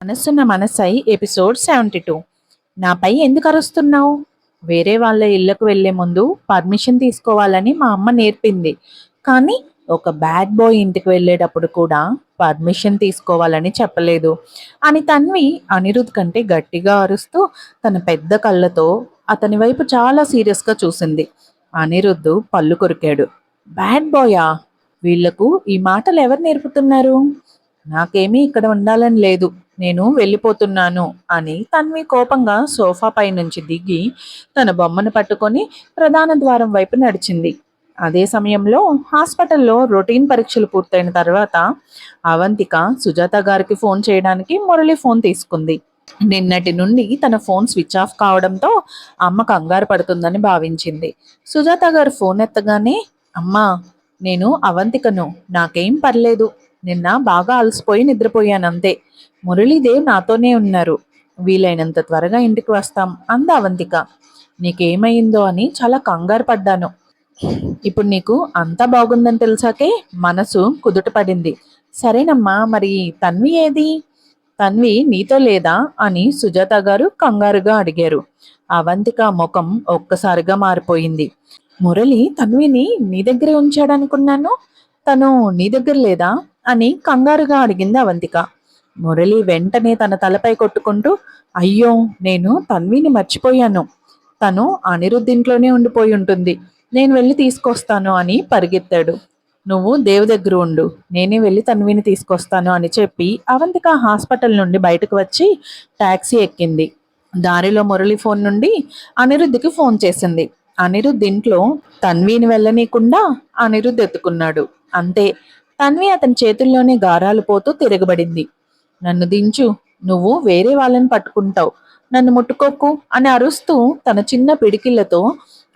మనసున్న మనసై ఎపిసోడ్ 72. నాపై ఎందుకు అరుస్తున్నావు? వేరే వాళ్ళ ఇళ్లకు వెళ్లే ముందు పర్మిషన్ తీసుకోవాలని మా అమ్మ నేర్పింది. కానీ ఒక బ్యాడ్ బాయ్ ఇంటికి వెళ్ళేటప్పుడు కూడా పర్మిషన్ తీసుకోవాలని చెప్పలేదు అని తన్వి అనిరుద్ కంటే గట్టిగా అరుస్తూ తన పెద్ద కళ్ళతో అతని వైపు చాలా సీరియస్గా చూసింది. అనిరుద్ధ్ పళ్ళు కొరికాడు. బ్యాడ్ బాయా? వీళ్లకు ఈ మాటలు ఎవరు నేర్పుతున్నారు? నాకేమీ ఇక్కడ ఉండాలని లేదు, నేను వెళ్ళిపోతున్నాను అని తన్వి కోపంగా సోఫా పై నుంచి దిగి తన బొమ్మను పట్టుకొని ప్రధాన ద్వారం వైపు నడిచింది. అదే సమయంలో హాస్పిటల్లో రొటీన్ పరీక్షలు పూర్తయిన తర్వాత అవంతిక సుజాత గారికి ఫోన్ చేయడానికి మురళి ఫోన్ తీసుకుంది. నిన్నటి నుండి తన ఫోన్ స్విచ్ ఆఫ్ కావడంతో అమ్మ కంగారు పడుతుందని భావించింది. సుజాత గారు ఫోన్ ఎత్తగానే, అమ్మా, నేను అవంతికను, నాకేం పర్లేదు, నిన్న బాగా అలసిపోయి నిద్రపోయానంతే, మురళీదేవ్ నాతోనే ఉన్నారు, వీలైనంత త్వరగా ఇంటికి వస్తాం అంద అవంతిక. నీకేమైందో అని చాలా కంగారు పడ్డాను. ఇప్పుడు నీకు అంతా బాగుందని తెలిసాకే మనసు కుదుట పడింది. సరేనమ్మా, మరి తన్వి ఏది? తన్వి నీతో లేదా అని సుజాత గారు కంగారుగా అడిగారు. అవంతిక ముఖం ఒక్కసారిగా మారిపోయింది. మురళి తన్విని నీ దగ్గరే ఉంచాడనుకున్నాను, తను నీ దగ్గర లేదా అని కంగారుగా అడిగింది అవంతిక. మురళి వెంటనే తన తలపై కొట్టుకుంటూ, అయ్యో, నేను తన్విని మర్చిపోయాను, తను అనిరుద్ధ్ ఇంట్లోనే ఉండిపోయి ఉంటుంది, నేను వెళ్ళి తీసుకొస్తాను అని పరిగెత్తాడు. నువ్వు దేవు దగ్గర ఉండు, నేనే వెళ్ళి తన్విని తీసుకొస్తాను అని చెప్పి అవంతిక హాస్పిటల్ నుండి బయటకు వచ్చి టాక్సీ ఎక్కింది. దారిలో మురళి ఫోన్ నుండి అనిరుద్ధ్కి ఫోన్ చేసింది. అనిరుద్ధ్ ఇంట్లో తన్విని వెళ్ళనీయకుండా అనిరుద్ధ్ ఎత్తుకున్నాడు. అంతే, తన్వి అతని చేతుల్లోనే గారాలు పోతూ తిరగబడింది. నన్ను దించు, నువ్వు వేరే వాళ్ళని పట్టుకుంటావు, నన్ను ముట్టుకోకు అని అరుస్తూ తన చిన్న పిడికిళ్లతో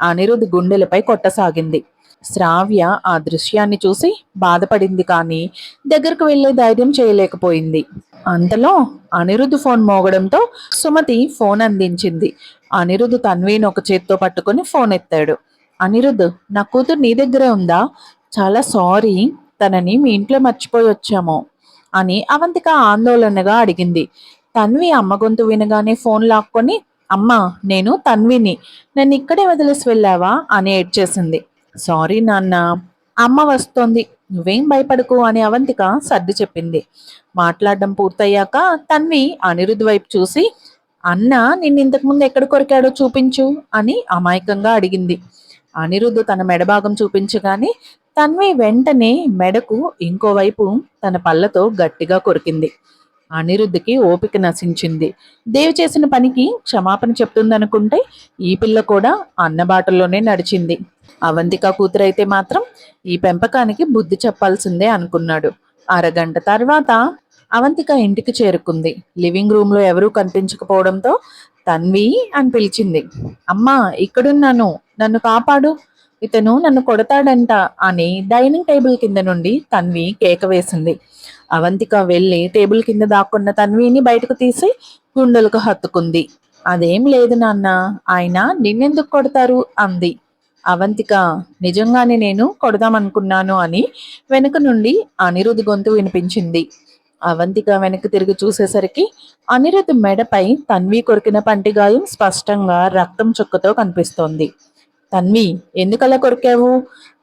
అనిరుద్ధ్ గుండెలపై కొట్టసాగింది. శ్రావ్య ఆ దృశ్యాన్ని చూసి బాధపడింది, కానీ దగ్గరకు వెళ్లే ధైర్యం చేయలేకపోయింది. అంతలో అనిరుద్ధ్ ఫోన్ మోగడంతో సుమతి ఫోన్ అందించింది. అనిరుద్ధ్ తన్వీని ఒక చేత్తో పట్టుకొని ఫోన్ ఎత్తాడు. అనిరుద్ధ్, నా కూతురు నీ దగ్గరే ఉందా? చాలా సారీ, తనని మీ ఇంట్లో మర్చిపోయి వచ్చాము అని అవంతిక ఆందోళనగా అడిగింది. తన్వి అమ్మ గొంతు వినగానే ఫోన్ లాక్కొని, అమ్మా, నేను తన్విని, నన్ను ఇక్కడే వదిలేసి వెళ్ళావా అని ఏడ్చేసింది. సారీ నాన్న, అమ్మ వస్తోంది, నువ్వేం భయపడకు అని అవంతిక సర్ది చెప్పింది. మాట్లాడడం పూర్తయ్యాక తన్వి అనిరుద్ధ్ వైపు చూసి, అన్న నిన్ను ఇంతకుముందు ఎక్కడ కొరికాడో చూపించు అని అమాయకంగా అడిగింది. అనిరుద్ధ్ తన మెడభాగం చూపించగానే తన్వి వెంటనే మెడకు ఇంకోవైపు తన పళ్ళతో గట్టిగా కొరికింది. అనిరుద్ధ్కి ఓపిక నశించింది. దేవి చేసిన పనికి క్షమాపణ చెప్తుందనుకుంటే ఈ పిల్ల కూడా అన్నబాటల్లోనే నడిచింది. అవంతిక కూతురైతే మాత్రం ఈ పెంపకానికి బుద్ధి చెప్పాల్సిందే అనుకున్నాడు. అరగంట తర్వాత అవంతిక ఇంటికి చేరుకుంది. లివింగ్ రూమ్ లో ఎవరూ కనిపించకపోవడంతో తన్వి అని పిలిచింది. అమ్మా, ఇక్కడున్నాను, నన్ను కాపాడు, ఇతను నన్ను కొడతాడంట అని డైనింగ్ టేబుల్ కింద నుండి తన్వి కేక వేసింది. అవంతిక వెళ్ళి టేబుల్ కింద దాక్కున్న తన్విని బయటకు తీసి గుండెలకు హత్తుకుంది. అదేం లేదు నాన్న, ఆయన నిన్నెందుకు కొడతారు అంది. అవంతిక, నిజంగానే నేను కొడదామనుకున్నాను అని వెనుక నుండి అనిరుద్ధ్ గొంతు వినిపించింది. అవంతిక వెనక్కి తిరిగి చూసేసరికి అనిరుద్ధ్ మెడపై తన్వి కొరికిన పంటిగాయం స్పష్టంగా రక్తం చుక్కతో కనిపిస్తోంది. తన్వి, ఎందుకలా కొరికావు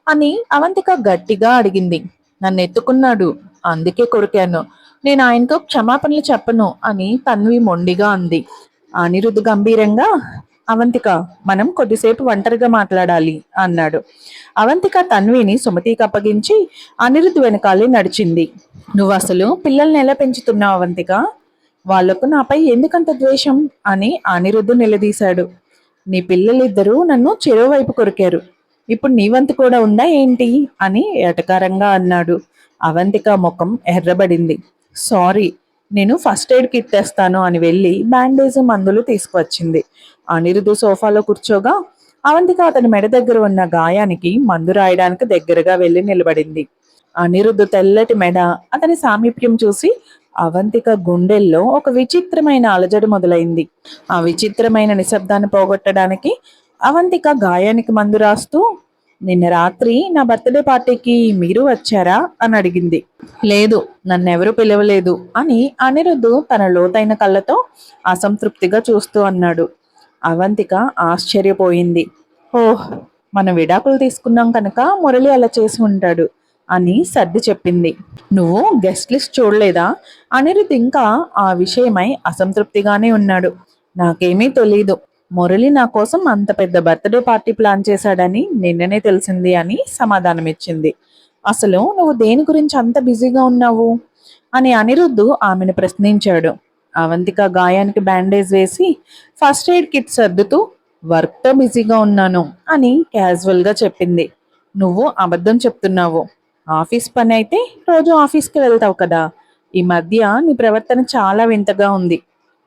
అని అవంతిక గట్టిగా అడిగింది. నన్ను ఎత్తుకున్నాడు, అందుకే కొరికాను, నేను ఆయనకు క్షమాపణలు చెప్పను అని తన్వి మొండిగా అంది. అనిరుద్ధ్ గంభీరంగా, అవంతిక, మనం కొద్దిసేపు ఒంటరిగా మాట్లాడాలి అన్నాడు. అవంతిక తన్విని సుమతికి అప్పగించి అనిరుద్ధ్ వెనకాలే నడిచింది. నువ్వు అసలు పిల్లల్ని ఎలా పెంచుతున్నావు అవంతిక? వాళ్లకు నాపై ఎందుకంత ద్వేషం అని అనిరుద్ధ్ నిలదీశాడు. నీ పిల్లలిద్దరూ నన్ను చెరోవైపు కొరికారు, ఇప్పుడు నీ వంతు కూడా ఉందా ఏంటి అని ఎటకారంగా అన్నాడు. అవంతిక ముఖం ఎర్రబడింది. సారీ, నేను ఫస్ట్ ఎయిడ్ కిట్ తెస్తాను అని వెళ్ళి బ్యాండేజ్ మందులు తీసుకువచ్చింది. అనిరుద్ధ్ సోఫాలో కూర్చోగా అవంతిక అతని మెడ దగ్గర ఉన్న గాయానికి మందు రాయడానికి దగ్గరగా వెళ్ళి నిలబడింది. అనిరుద్ధ్ తెల్లటి మెడ, అతని సామీప్యం చూసి అవంతిక గుండెల్లో ఒక విచిత్రమైన అలజడి మొదలైంది. ఆ విచిత్రమైన నిశ్శబ్దాన్ని పోగొట్టడానికి అవంతిక గాయానికి మందు రాస్తూ, నిన్న రాత్రి నా బర్త్డే పార్టీకి మీరు వచ్చారా అని అడిగింది. లేదు, నన్నెవరూ పిలవలేదు అని అనిరుద్ధు తన లోతైన కళ్ళతో అసంతృప్తిగా చూస్తూ అన్నాడు. అవంతిక ఆశ్చర్యపోయింది. ఓహ్, మనం విడాకులు తీసుకున్నాం కనుక మురళి అలా చేసి ఉంటాడు అని సర్ది చెప్పింది. నువ్వు గెస్ట్ లిస్ట్ చూడలేదా? అనిరుద్ ఇంకా ఆ విషయమై అసంతృప్తిగానే ఉన్నాడు. నాకేమీ తెలీదు. మురళి నా కోసం అంత పెద్ద బర్త్డే పార్టీ ప్లాన్ చేశాడని నిన్ననే తెలిసింది అని సమాధానమిచ్చింది. అసలు నువ్వు దేని గురించి అంత బిజీగా ఉన్నావు అని అనిరుద్ధు ఆమెను ప్రశ్నించాడు. అవంతిక గాయానికి బ్యాండేజ్ వేసి ఫస్ట్ ఎయిడ్ కిట్ సర్దుతూ వర్క్తో బిజీగా ఉన్నాను అని క్యాజువల్గా చెప్పింది. నువ్వు అబద్ధం చెప్తున్నావు. ఆఫీస్ పని అయితే రోజు ఆఫీస్కి వెళ్తావు కదా. ఈ మధ్య నీ ప్రవర్తన చాలా వింతగా ఉంది.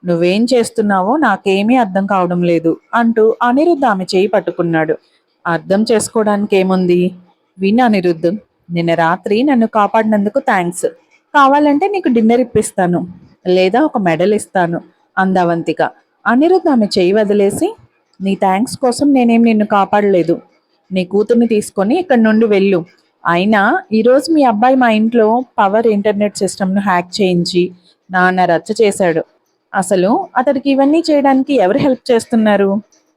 నువ్వేం చేస్తున్నావో నాకేమీ అర్థం కావడం లేదు అంటూ అనిరుద్ధ్ ఆమె చేయి పట్టుకున్నాడు. అర్థం చేసుకోవడానికి ఏముంది? విను అనిరుద్ధ్, నిన్న రాత్రి నన్ను కాపాడినందుకు థ్యాంక్స్. కావాలంటే నీకు డిన్నర్ ఇప్పిస్తాను, లేదా ఒక మెడల్ ఇస్తాను అందవంతిక. అనిరుద్ధ్ ఆమె చేయి వదిలేసి, నీ థ్యాంక్స్ కోసం నేనేం నిన్ను కాపాడలేదు. నీ కూతుర్ని తీసుకొని ఇక్కడి నుండి వెళ్ళు. అయినా ఈరోజు మీ అబ్బాయి మా ఇంట్లో పవర్ ఇంటర్నెట్ సిస్టమ్ను హ్యాక్ చేయించి నాన్న రచ్చ చేశాడు. అసలు అతడికి ఇవన్నీ చేయడానికి ఎవరు హెల్ప్ చేస్తున్నారు?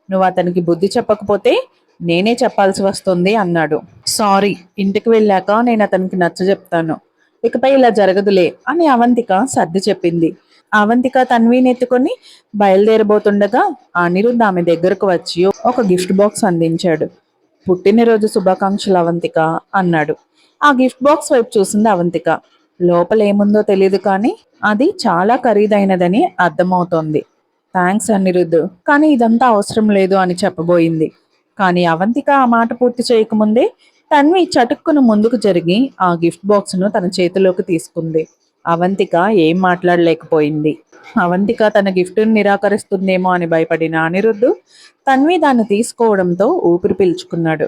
నువ్వు అతనికి బుద్ధి చెప్పకపోతే నేనే చెప్పాల్సి వస్తుంది అన్నాడు. సారీ, ఇంటికి వెళ్ళాక నేను అతనికి నచ్చ చెప్తాను. ఇకపై ఇలా జరగదులే అని అవంతిక సర్ది చెప్పింది. అవంతిక తన్వీని ఎత్తుకొని బయలుదేరబోతుండగా అనిరుద్ధ్ ఆమె దగ్గరకు వచ్చి ఒక గిఫ్ట్ బాక్స్ అందించాడు. పుట్టినరోజు శుభాకాంక్షలు అవంతిక అన్నాడు. ఆ గిఫ్ట్ బాక్స్ వైపు చూసింది అవంతిక. లోపల ఏముందో తెలియదు కానీ అది చాలా ఖరీదైనదని అర్థమవుతోంది. థ్యాంక్స్ అనిరుద్ధ్, కానీ ఇదంతా అవసరం లేదు అని చెప్పబోయింది. కానీ అవంతిక ఆ మాట పూర్తి చేయకముందే తన్వి చటుక్కును ముందుకు జరిగి ఆ గిఫ్ట్ బాక్స్ను తన చేతిలోకి తీసుకుంది. అవంతిక ఏం మాట్లాడలేకపోయింది. అవంతిక తన గిఫ్ట్ను నిరాకరిస్తుందేమో అని భయపడిన అనిరుద్ధ్ తన్వి దాన్ని తీసుకోవడంతో ఊపిరి పీల్చుకున్నాడు.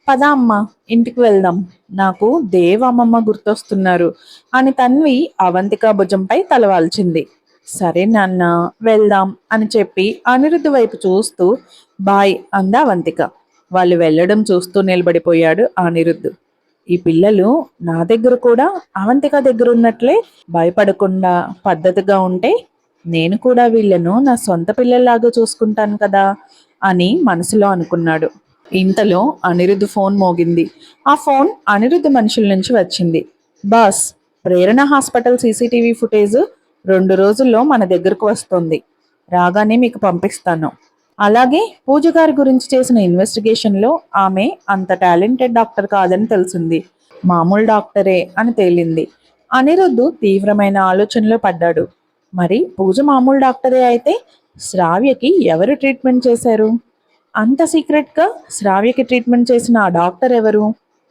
పద అమ్మ, ఇంటికి వెళ్దాం, నాకు దేవ్ అమ్మమ్మ గుర్తొస్తున్నారు అని తన్వి అవంతిక భుజంపై తలవాల్చింది. సరే నాన్న, వెళ్దాం అని చెప్పి అనిరుద్ధ్ వైపు చూస్తూ బాయ్ అందా అవంతిక. వాళ్ళు వెళ్ళడం చూస్తూ నిలబడిపోయాడు అనిరుద్ధ్. ఈ పిల్లలు నా దగ్గర కూడా అవంతిక దగ్గర ఉన్నట్లే భయపడకుండా పద్ధతిగా ఉంటే నేను కూడా వీళ్ళను నా సొంత పిల్లల్లాగా చూసుకుంటాను కదా అని మనసులో అనుకున్నాడు. ఇంతలో అనిరుద్ధ్ ఫోన్ మోగింది. ఆ ఫోన్ అనిరుద్ధ్ మనుషుల నుంచి వచ్చింది. బాస్, ప్రేరణ హాస్పిటల్ సీసీటీవీ ఫుటేజ్ 2 రోజుల్లో మన దగ్గరకు వస్తుంది. రాగానే మీకు పంపిస్తాను. అలాగే పూజ గారి గురించి చేసిన ఇన్వెస్టిగేషన్లో ఆమె అంత టాలెంటెడ్ డాక్టర్ కాదని తెలిసింది. మామూలు డాక్టరే అని తేలింది. అనిరుద్ధ్ తీవ్రమైన ఆలోచనలో పడ్డాడు. మరి పూజ మామూలు డాక్టరే అయితే శ్రావ్యకి ఎవరు ట్రీట్మెంట్ చేశారు? అంత సీక్రెట్గా శ్రావ్యకి ట్రీట్మెంట్ చేసిన ఆ డాక్టర్ ఎవరు?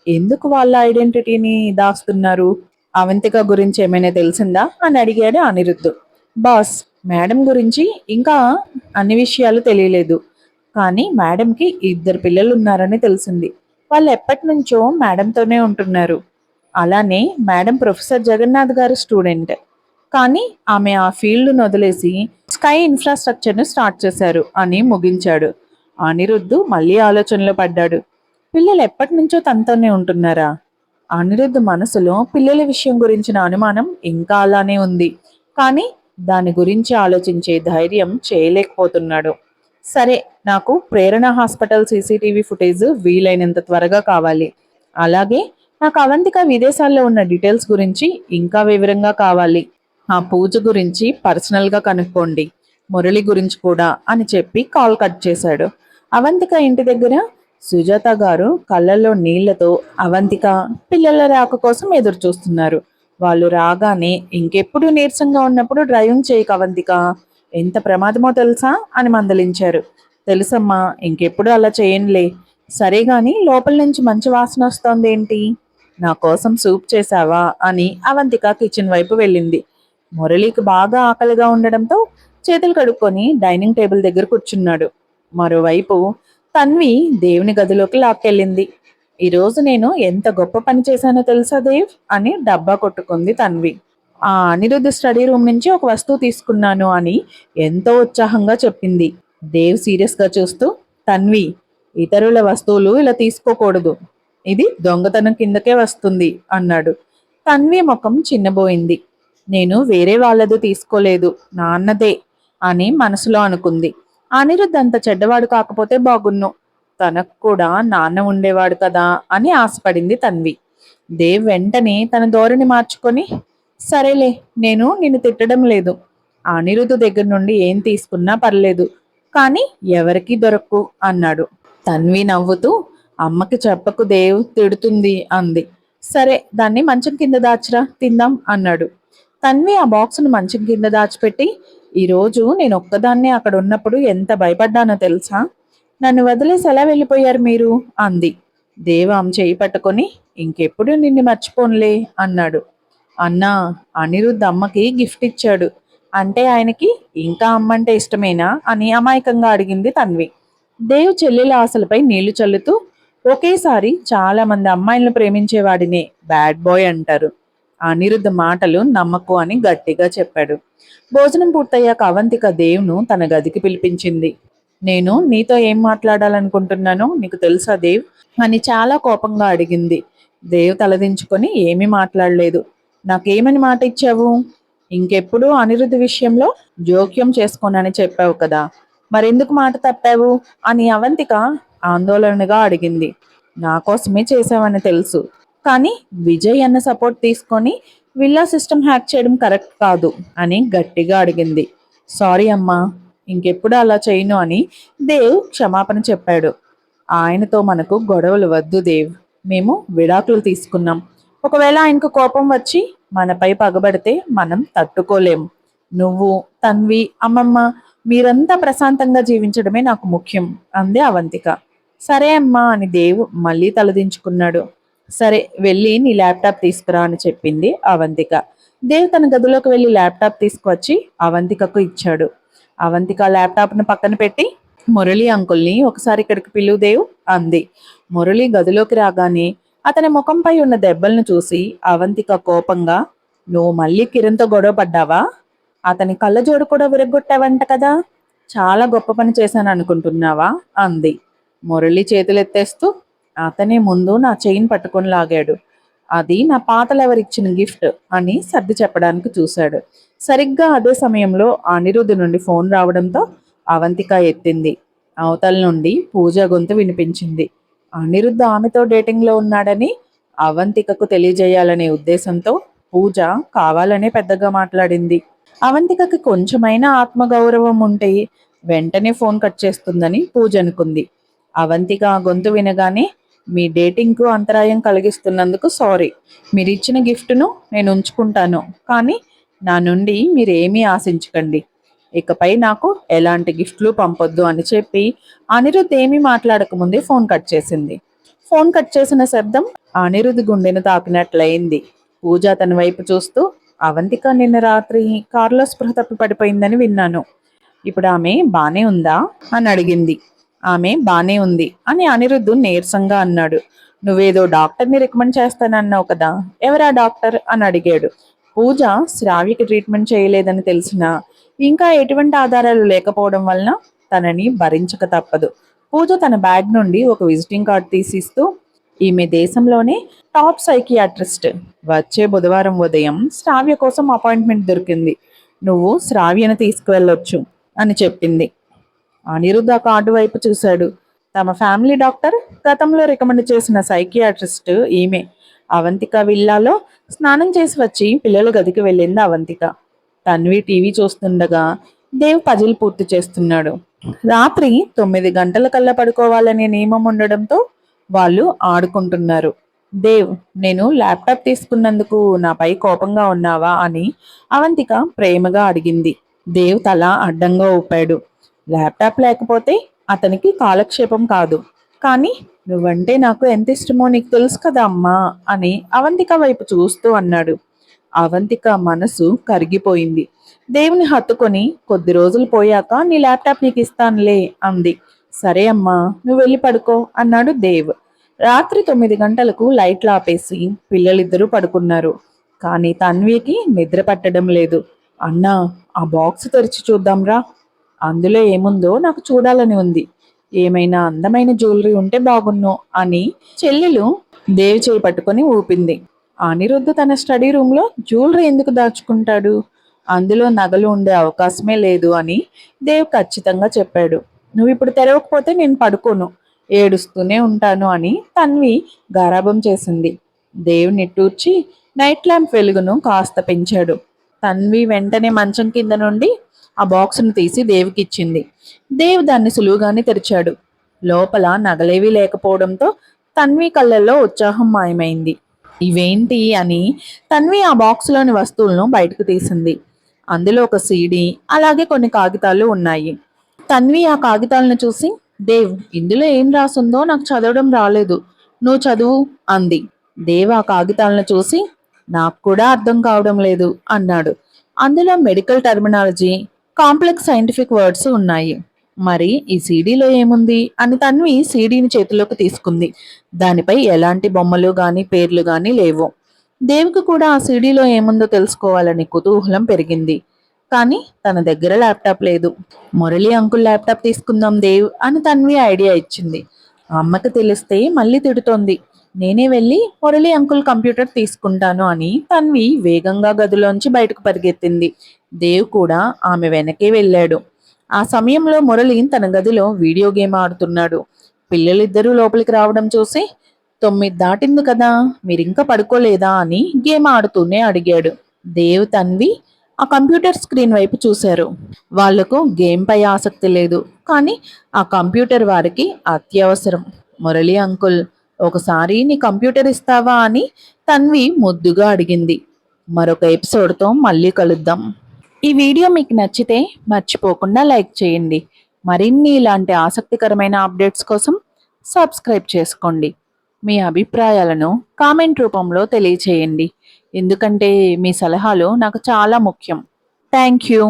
ఎందుకు వాళ్ళ ఐడెంటిటీని దాస్తున్నారు? అవంతిక గురించి ఏమైనా తెలిసిందా అని అడిగాడు అనిరుద్ధ్. బాస్, మేడం గురించి ఇంకా అన్ని విషయాలు తెలియలేదు. కానీ మేడంకి 2 పిల్లలు ఉన్నారని తెలిసింది. వాళ్ళు ఎప్పటి నుంచో మేడంతోనే ఉంటున్నారు. అలానే మేడం ప్రొఫెసర్ జగన్నాథ్ గారి స్టూడెంట్. కానీ ఆమె ఆ ఫీల్డ్ను వదిలేసి స్కై ఇన్ఫ్రాస్ట్రక్చర్ను స్టార్ట్ చేశారు అని ముగించాడు. అనిరుద్ధ్ మళ్ళీ ఆలోచనలో పడ్డాడు. పిల్లలు ఎప్పటి నుంచో తనతోనే ఉంటున్నారా? అనిరుద్ధ్ మనసులో పిల్లల విషయం గురించిన అనుమానం ఇంకా అలానే ఉంది. కానీ దాని గురించి ఆలోచించే ధైర్యం చేయలేకపోతున్నాడు. సరే, నాకు ప్రేరణ హాస్పిటల్ సీసీటీవీ ఫుటేజ్ వీలైనంత త్వరగా కావాలి. అలాగే నాకు అవంతిక విదేశాల్లో ఉన్న డీటెయిల్స్ గురించి ఇంకా వివరంగా కావాలి. ఆ పూజ గురించి పర్సనల్గా కనుక్కోండి, మురళి గురించి కూడా అని చెప్పి కాల్ కట్ చేశాడు. అవంతిక ఇంటి దగ్గర సుజాత గారు కళ్ళల్లో నీళ్లతో అవంతిక పిల్లల రాక కోసం ఎదురు చూస్తున్నారు. వాళ్ళు రాగానే ఇంకెప్పుడు నీరసంగా ఉన్నప్పుడు డ్రైవింగ్ చేయక అవంతిక, ఎంత ప్రమాదమో తెలుసా అని మందలించారు. తెలుసమ్మా, ఇంకెప్పుడు అలా చేయనులే. సరే గాని లోపల నుంచి మంచి వాసన వస్తోంది ఏంటి? నా కోసం సూప్ చేశావా అని అవంతిక కిచెన్ వైపు వెళ్ళింది. మురళికి బాగా ఆకలిగా ఉండడంతో చేతులు కడుక్కొని డైనింగ్ టేబుల్ దగ్గర కూర్చున్నాడు. మరోవైపు తన్వి దేవుని గదిలోకి లాక్కెళ్ళింది. ఈరోజు నేను ఎంత గొప్ప పని చేశానో తెలుసా దేవ్ అని డబ్బా కొట్టుకుంది తన్వి. ఆ అనిరుద్ధ స్టడీ రూమ్ నుంచి ఒక వస్తువు తీసుకున్నాను అని ఎంతో ఉత్సాహంగా చెప్పింది. దేవ్ సీరియస్గా చూస్తూ, తన్వి, ఇతరుల వస్తువులు ఇలా తీసుకోకూడదు. ఇది దొంగతనం కిందకే వస్తుంది అన్నాడు. తన్వి ముఖం చిన్నబోయింది. నేను వేరే వాళ్ళది తీసుకోలేదు, నాన్నదే అని మనసులో అనుకుంది. అనిరుద్ధ్ అంత చెడ్డవాడు కాకపోతే బాగున్ను. తనకు కూడా నాన్న ఉండేవాడు కదా అని ఆశపడింది తన్వి. దేవ్ వెంటనే తన ధోరణి మార్చుకొని, సరేలే, నేను నిన్ను తిట్టడం లేదు. అనిరుద్ధు దగ్గర నుండి ఏం తీసుకున్నా పర్లేదు, కానీ ఎవరికీ దొరక్కు అన్నాడు. తన్వి నవ్వుతూ, అమ్మకి చెప్పకు దేవ్, తిడుతుంది అంది. సరే, దాన్ని మంచం కింద దాచిరా, తిందాం అన్నాడు. తన్వి ఆ బాక్సును మంచం కింద దాచిపెట్టి, ఈరోజు నేను ఒక్కదాన్నే అక్కడ ఉన్నప్పుడు ఎంత భయపడ్డానో తెలుసా? నన్ను వదిలేసి ఎలా వెళ్ళిపోయారు మీరు అంది. దేవాం చేయి పట్టుకొని, ఇంకెప్పుడు నిన్ను మర్చిపోనులే అన్నాడు. అన్నా, అనిరుద్ధ్ అమ్మకి గిఫ్ట్ ఇచ్చాడు అంటే ఆయనకి ఇంకా అమ్మంటే ఇష్టమేనా అని అమాయకంగా అడిగింది తన్వి. దేవ్ చెల్లెల ఆశలపై నీళ్లు చల్లుతూ, ఒకేసారి చాలా మంది అమ్మాయిలను ప్రేమించేవాడినే బ్యాడ్ బాయ్ అంటారు. అనిరుద్ధ మాటలు నమ్మకు అని గట్టిగా చెప్పాడు. భోజనం పూర్తయ్యాక అవంతిక దేవ్ను తన గదికి పిలిపించింది. నేను నీతో ఏం మాట్లాడాలనుకుంటున్నానో నీకు తెలుసా దేవ్ అని చాలా కోపంగా అడిగింది. దేవ్ తలదించుకొని ఏమీ మాట్లాడలేదు. నాకేమని మాట ఇచ్చావు? ఇంకెప్పుడు అనిరుద్ధ విషయంలో జోక్యం చేసుకోనని చెప్పావు కదా, మరెందుకు మాట తప్పావు అని అవంతిక ఆందోళనగా అడిగింది. నా కోసమే చేసావని తెలుసు, కానీ విజయ్ అన్న సపోర్ట్ తీసుకొని విల్లా సిస్టమ్ హ్యాక్ చేయడం కరెక్ట్ కాదు అని గట్టిగా అడిగింది. సారీ అమ్మా, ఇంకెప్పుడు అలా చేయను అని దేవ్ క్షమాపణ చెప్పాడు. ఆయనతో మనకు గొడవలు వద్దు దేవ్, మేము విడాకులు తీసుకున్నాం. ఒకవేళ ఆయనకు కోపం వచ్చి మనపై పగబడితే మనం తట్టుకోలేం. నువ్వు, తన్వి, అమ్మమ్మ మీరంతా ప్రశాంతంగా జీవించడమే నాకు ముఖ్యం అంది అవంతిక. సరే అమ్మా అని దేవ్ మళ్ళీ తలదించుకున్నాడు. సరే, వెళ్ళి నీ ల్యాప్టాప్ తీసుకురా అని చెప్పింది అవంతిక. దేవ్ తన గదిలోకి వెళ్ళి ల్యాప్టాప్ తీసుకువచ్చి అవంతికకు ఇచ్చాడు. అవంతిక ల్యాప్టాప్ను పక్కన పెట్టి, మురళి అంకుల్ని ఒకసారి ఇక్కడికి పిలువు దేవ్ అంది. మురళి గదిలోకి రాగానే అతని ముఖంపై ఉన్న దెబ్బలను చూసి అవంతిక కోపంగా, నువ్వు మళ్ళీ కిరణ్తో గొడవ పడ్డావా? అతని కళ్ళజోడు కూడా విరగొట్టావంట కదా, చాలా గొప్ప పని చేశాను అనుకుంటున్నావా అంది. మురళి చేతులెత్తేస్తూ, అతనే ముందు నా చైన్ పట్టుకొని లాగాడు. అది నా పాతలెవరిచ్చిన గిఫ్ట్ అని సర్ది చెప్పడానికి చూశాడు. సరిగ్గా అదే సమయంలో అనిరుద్ధ్ నుండి ఫోన్ రావడంతో అవంతిక ఎత్తింది. అవతల నుండి పూజ గొంతు వినిపించింది. అనిరుద్ధ్ ఆమెతో డేటింగ్లో ఉన్నాడని అవంతికకు తెలియజేయాలనే ఉద్దేశంతో పూజ కావాలనే పెద్దగా మాట్లాడింది. అవంతికకి కొంచెమైనా ఆత్మగౌరవం ఉంటే వెంటనే ఫోన్ కట్ చేస్తుందని పూజ అనుకుంది. అవంతిక ఆ గొంతు వినగానే, మీ డేటింగ్కు అంతరాయం కలిగిస్తున్నందుకు సారీ. మీరిచ్చిన గిఫ్ట్ను నేను ఉంచుకుంటాను, కానీ నా నుండి మీరేమీ ఆశించకండి. ఇకపై నాకు ఎలాంటి గిఫ్ట్లు పంపొద్దు అని చెప్పి అనిరుద్ధ్ ఏమీ మాట్లాడకముందే ఫోన్ కట్ చేసింది. ఫోన్ కట్ చేసిన శబ్దం అనిరుద్ధ్ గుండెను తాకినట్లయింది. పూజ తన వైపు చూస్తూ, అవంతిక నిన్న రాత్రి కారులో స్పృహ తప్పి పడిపోయిందని విన్నాను. ఇప్పుడు ఆమె బానే ఉందా అని అడిగింది. ఆమె బానే ఉంది అని అనిరుద్ధ్ నీరసంగా అన్నాడు. నువ్వేదో డాక్టర్ని రికమెండ్ చేస్తానన్నావు కదా, ఎవరా డాక్టర్ అని అడిగాడు. పూజ శ్రావ్యకి ట్రీట్మెంట్ చేయలేదని తెలిసినా ఇంకా ఎటువంటి ఆధారాలు లేకపోవడం వలన తనని భరించక తప్పదు. పూజ తన బ్యాగ్ నుండి ఒక విజిటింగ్ కార్డ్ తీసిస్తూ, ఈమె దేశంలోనే టాప్ సైకియాట్రిస్ట్. వచ్చే బుధవారం ఉదయం శ్రావ్య కోసం అపాయింట్మెంట్ దొరికింది. నువ్వు శ్రావ్యను తీసుకువెళ్ళొచ్చు అని చెప్పింది. అనిరుద్ధ కార్డు వైపు చూశాడు. తమ ఫ్యామిలీ డాక్టర్ గతంలో రికమెండ్ చేసిన సైకియాట్రిస్ట్ ఈమె. అవంతిక విల్లాలో స్నానం చేసి వచ్చి పిల్లల గదికి వెళ్ళింది అవంతిక. తన్వి టీవీ చూస్తుండగా దేవ్ పజిల్ పూర్తి చేస్తున్నాడు. రాత్రి 9 గంటల కల్లా పడుకోవాలనే నియమం ఉండడంతో వాళ్ళు ఆడుకుంటున్నారు. దేవ్, నేను ల్యాప్టాప్ తీసుకున్నందుకు నాపై కోపంగా ఉన్నావా అని అవంతిక ప్రేమగా అడిగింది. దేవ్ తల అడ్డంగా ఊపాడు. ల్యాప్టాప్ లేకపోతే అతనికి కాలక్షేపం కాదు, కానీ నువ్వంటే నాకు ఎంత ఇష్టమో నీకు తెలుసు కదా అమ్మా అని అవంతిక వైపు చూస్తూ అన్నాడు. అవంతిక మనసు కరిగిపోయింది. దేవుని హత్తుకొని, కొద్ది రోజులు పోయాక నీ ల్యాప్టాప్ నీకు ఇస్తానులే అంది. సరే అమ్మా, నువ్వు వెళ్ళి పడుకో అన్నాడు దేవ్. రాత్రి 9 గంటలకు లైట్లు ఆపేసి పిల్లలిద్దరూ పడుకున్నారు. కానీ తన్వికి నిద్ర పట్టడం లేదు. అన్నా, ఆ బాక్స్ తెరిచి చూద్దాంరా, అందులో ఏముందో నాకు చూడాలని ఉంది. ఏమైనా అందమైన జ్యువెలరీ ఉంటే బాగున్ను అని చెల్లెలు దేవ్ చేయి పట్టుకొని ఊపింది. అనిరుద్ధ్ తన స్టడీ రూమ్లో జ్యువెలరీ ఎందుకు దాచుకుంటాడు, అందులో నగలు ఉండే అవకాశమే లేదు అని దేవ్ ఖచ్చితంగా చెప్పాడు. నువ్వు ఇప్పుడు తెరవకపోతే నేను పడుకోను, ఏడుస్తూనే ఉంటాను అని తన్వి గారాబం చేసింది. దేవ్ నిట్టూర్చి నైట్ ల్యాంప్ వెలుగును కాస్త పెంచాడు. తన్వి వెంటనే మంచం కింద నుండి ఆ బాక్స్ను తీసి దేవ్కి ఇచ్చింది. దేవ్ దాన్ని సులువుగానే తెరిచాడు. లోపల నగలేవీ లేకపోవడంతో తన్వి కళ్ళల్లో ఉత్సాహం మాయమైంది. ఇవేంటి అని తన్వి ఆ బాక్స్లోని వస్తువులను బయటకు తీసింది. అందులో ఒక సీడీ, అలాగే కొన్ని కాగితాలు ఉన్నాయి. తన్వి ఆ కాగితాలను చూసి, దేవ్, ఇందులో ఏం రాసుందో నాకు చదవడం రాలేదు, నువ్వు చదువు అంది. దేవ్ ఆ కాగితాలను చూసి, నాకు కూడా అర్థం కావడం లేదు అన్నాడు. అందులో medical terminology, complex scientific words ఉన్నాయి. మరి ఈ సీడీలో ఏముంది అని తన్వి సీడీని చేతిలోకి తీసుకుంది. దానిపై ఎలాంటి బొమ్మలు గాని పేర్లు గాని లేవు. దేవ్కి కూడా ఆ సీడీలో ఏముందో తెలుసుకోవాలని కుతూహలం పెరిగింది. కానీ తన దగ్గర ల్యాప్టాప్ లేదు. మురళి అంకుల్ ల్యాప్టాప్ తీసుకుందాం దేవ్ అని తన్వి ఐడియా ఇచ్చింది. అమ్మకి తెలిస్తే మళ్ళీ తిడుతోంది. నేనే వెళ్ళి మురళి అంకుల్ కంప్యూటర్ తీసుకుంటాను అని తన్వి వేగంగా గదిలోంచి బయటకు పరిగెత్తింది. దేవ్ కూడా ఆమె వెనకే వెళ్ళాడు. ఆ సమయంలో మురళి తన గదిలో వీడియో గేమ్ ఆడుతున్నాడు. పిల్లలిద్దరూ లోపలికి రావడం చూసి, 9 దాటింది కదా, మీరింకా పడుకోలేదా అని గేమ్ ఆడుతూనే అడిగాడు. దేవ్ తన్వి ఆ కంప్యూటర్ స్క్రీన్ వైపు చూశారు. వాళ్లకు గేమ్ పై ఆసక్తి లేదు, కానీ ఆ కంప్యూటర్ వారికి అత్యవసరం. మురళి అంకుల్, ఒకసారి నీ కంప్యూటర్ ఇస్తావా అని తన్వి ముద్దుగా అడిగింది. మరొక ఎపిసోడ్తో మళ్ళీ కలుద్దాం. ఈ వీడియో మీకు నచ్చితే మర్చిపోకుండా లైక్ చేయండి. మరిన్ని ఇలాంటి ఆసక్తికరమైన అప్డేట్స్ కోసం సబ్స్క్రైబ్ చేసుకోండి. మీ అభిప్రాయాలను కామెంట్ రూపంలో తెలియచేయండి, ఎందుకంటే మీ సలహాలు నాకు చాలా ముఖ్యం. Thank you.